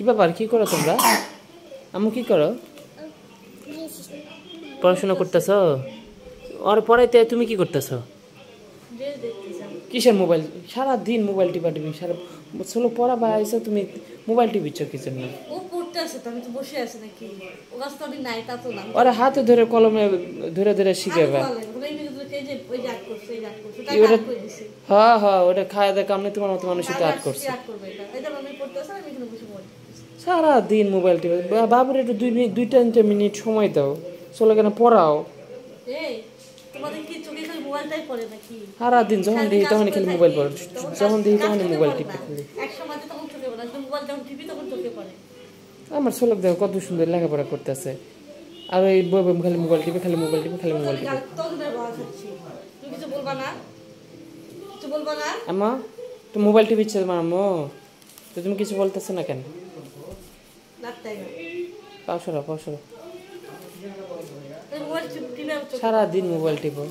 কি ব্যাপার, কি করো তোমরা? আম্মু কি করো? পড়াশোনা করতেছো? আর পড়াইতে তুমি কি করতেছো? কিসের মোবাইল? সারা দিন মোবাইল টিপা টিপি, সারা চলো পড়া বা আইসো, তুমি মোবাইল টিপিচ্ছ কিসের নিয়ে? ও পড়তে আছে তো, আমি তো বসে আছি নাকি? ও গাছ তো আমি নাই, তা তো না। ওরা হাতে ধরে কলমে ধরে ধরে শিখাবে। হ্যাঁ হ্যাঁ, ওটা খায় দেয় কামনে তোমার মতো মানুষই তো আর্ট করছে। সারা দিন মোবাইল টিপে। বাবুর একটু 2-3 মিনিট সময় দাও, চলে কেন পড়াও। সারা দিন যখন দেখি তখন খালি মোবাইল পড়ে, যখন দেখি তখন মোবাইল টিপে খালি। আমার ছোলক দেখো কত সুন্দর লেখাপড়া করতেছে, আর ওই খালি মোবাইল টিপে, খালি মোবাইল টিপে, খালি মোবাইল টিপে। আম্মা তো মোবাইল টিপিচ্ছে তোমার আম্মু, তো তুমি কিছু বলতেছো না কেন? পাও সরো, পাও সরো। সারা দিন মোবাইল টিপো।